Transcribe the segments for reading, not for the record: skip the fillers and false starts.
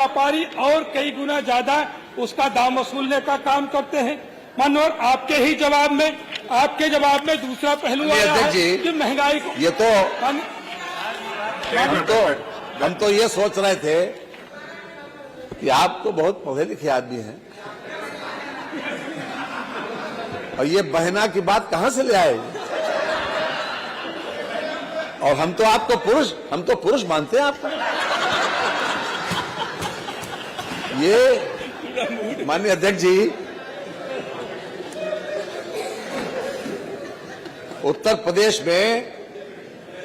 व्यापारी और कई गुना ज्यादा उसका दाम वसूलने का काम करते हैं। मनोहर, आपके जवाब में दूसरा पहलू आया है कि महंगाई को ये तो हम तो ये सोच रहे थे कि आप तो बहुत पढ़े लिखे आदमी हैं और ये बहना की बात कहां से ले आए। और हम तो पुरुष मानते हैं आपको। ये माननीय अध्यक्ष जी, उत्तर प्रदेश में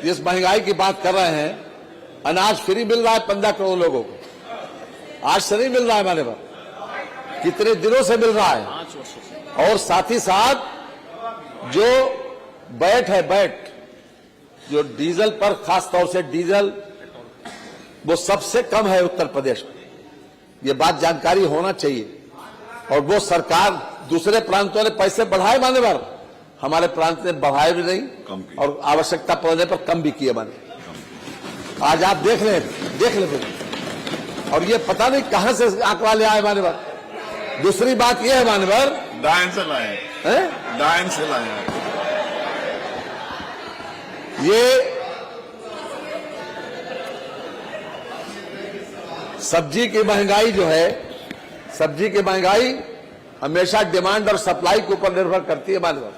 जिस महंगाई की बात कर रहे हैं, अनाज फ्री मिल रहा है 15 करोड़ लोगों को। आज से नहीं मिल रहा है हमारे पास, कितने दिनों से मिल रहा है। और साथ ही साथ जो बैट जो डीजल पर, खास तौर से डीजल, वो सबसे कम है उत्तर प्रदेश में। ये बात जानकारी होना चाहिए। और वो सरकार दूसरे प्रांतों ने पैसे बढ़ाए माने पर, हमारे प्रांत ने बढ़ाए भी नहीं और आवश्यकता पड़ने पर कम भी किए माने। आज आप देख ले और ये पता नहीं कहां से आंकड़ा ले आए माने पर। दूसरी बात ये है माने पर, डायन से लाए हैं। ये सब्जी की महंगाई जो है, सब्जी की महंगाई हमेशा डिमांड और सप्लाई के ऊपर निर्भर करती है मानव।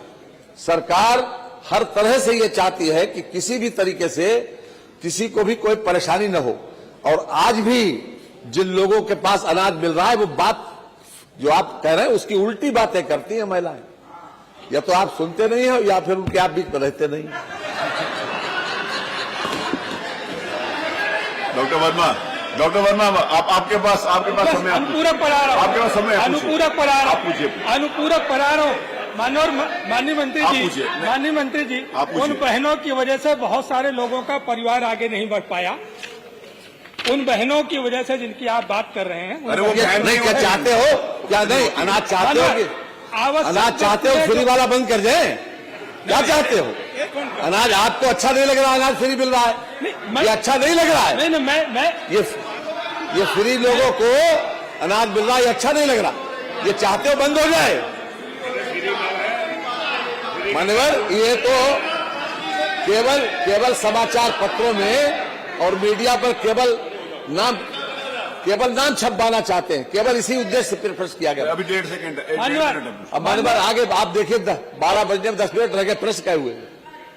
सरकार हर तरह से ये चाहती है कि किसी भी तरीके से किसी को भी कोई परेशानी न हो। और आज भी जिन लोगों के पास अनाज मिल रहा है, वो बात जो आप कह रहे हैं उसकी उल्टी बातें करती हैं महिलाएं। या तो आप सुनते नहीं हो या फिर उनके आप बीच में रहते नहीं। डॉक्टर वर्मा, आपके पास समय, अनुपूरक पढ़ा रहा हूं, आपके पास समय, अनुपूरक पढ़ा रहा हूं। माननीय मंत्री जी, उन बहनों की वजह से बहुत सारे लोगों का परिवार आगे नहीं बढ़ पाया। उन बहनों की वजह से जिनकी आप बात कर रहे हैं। अरे वो नहीं, क्या चाहते हो? क्या नहीं अनाज चाहते हो? अनाज चाहते हो फ्री वाला बंद कर जाए? क्या चाहते हो? अनाज आपको अच्छा नहीं लग रहा? अनाज फ्री मिल रहा है, ये अच्छा नहीं लग रहा है? नहीं, मैं ये फ्री लोगों को अनाज मिल रहा है, ये अच्छा नहीं लग रहा? ये चाहते हो बंद हो जाए? मान्यवर, ये तो केवल समाचार पत्रों में और मीडिया पर केवल नाम छपवाना चाहते हैं। केवल इसी उद्देश्य से प्रेस किया गया। अभी 1.5 सेकंड। अब मान्यवर आगे आप देखिए, 12 बजने में 10 मिनट रह गए, प्रेस कहे हुए।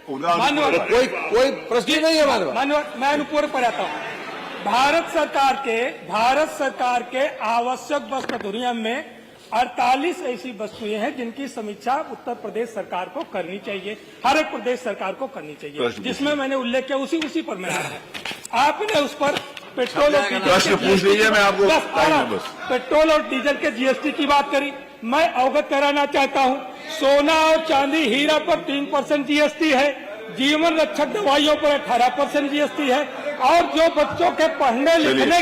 कोई प्रश्न नहीं है मान्यवर। मैं अनुपूरक पर आता हूँ। भारत सरकार के आवश्यक वस्तु अधिनियम में 48 ऐसी वस्तुएं हैं जिनकी समीक्षा उत्तर प्रदेश सरकार को करनी चाहिए, हर एक प्रदेश सरकार को करनी चाहिए, जिसमें मैंने उल्लेख किया उसी पर मैं आ रहा है। आपने उस पर पेट्रोल और प्रश्न पूछ लीजिए, मैं आपको पेट्रोल और डीजल के जीएसटी की बात करी। मैं अवगत कराना चाहता हूं, सोना और चांदी, हीरा पर 3% जीएसटी है, जीवन रक्षक दवाइयों पर 18% जीएसटी है, और जो बच्चों के पढ़ने लिखने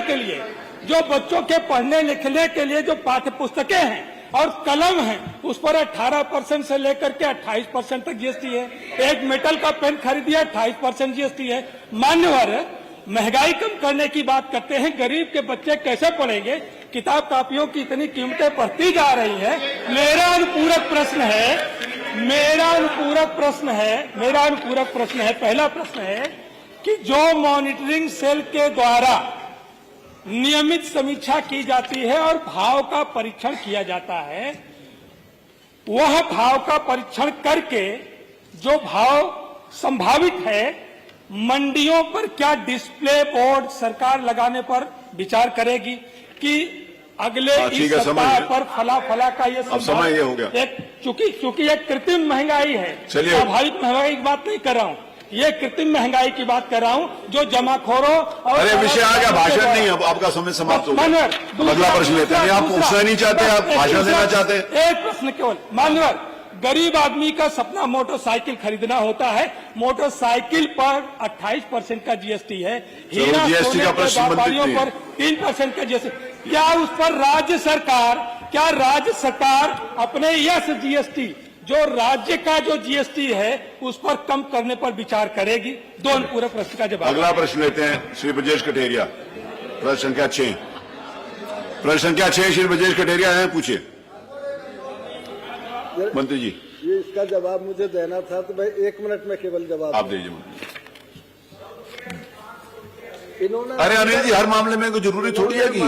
के लिए जो पाठ्य पुस्तकें हैं और कलम है, उस पर 18% से लेकर के 28% तक जीएसटी है। एक मेटल का पेन खरीदिए, 28% जीएसटी है। मान्यवर, महंगाई कम करने की बात करते हैं, गरीब के बच्चे कैसे पढ़ेंगे? किताब कापियों की इतनी कीमतें बढ़ती जा रही है। मेरा अनुपूरक प्रश्न है, पहला प्रश्न है कि जो मॉनिटरिंग सेल के द्वारा नियमित समीक्षा की जाती है और भाव का परीक्षण किया जाता है, वह भाव का परीक्षण करके जो भाव संभावित है, मंडियों पर क्या डिस्प्ले बोर्ड सरकार लगाने पर विचार करेगी कि अगले इस सप्ताह पर फला का ये समय ये हो गया। चूंकि एक कृत्रिम महंगाई है, स्वाभाविक महंगाई की बात नहीं कर रहा हूँ, ये कृत्रिम महंगाई की बात कर रहा हूँ जो जमाखोरों और अरे विषय आ गया, भाषण नहीं, अब आपका समय समाप्त हो गया। अगला प्रश्न लेते हैं। आप पूछना नहीं चाहते, आप भाषण देना चाहते हैं? एक प्रश्न केवल। मान्यवर, गरीब आदमी का सपना मोटरसाइकिल खरीदना होता है, मोटरसाइकिल पर 28% का जीएसटी है, हीरा सोने के व्यापारियों पर 3% का जीएसटी। क्या उस पर राज्य सरकार अपने यस जीएसटी, जो राज्य का जो जीएसटी है, उस पर कम करने पर विचार करेगी? दो पूरे प्रश्न का जवाब। अगला प्रश्न लेते हैं श्री ब्रजेश कटेरिया, प्रश्न संख्या 6। प्रश्न संख्या 6 श्री ब्रजेश कटेरिया हैं, पूछिए मंत्री जी। ये इसका जवाब मुझे देना था तो भाई 1 मिनट में केवल जवाब आप दीजिए मंत्री। इन्होंने अरे अनिल जी, हर मामले में कोई जरूरी थोड़ी है कि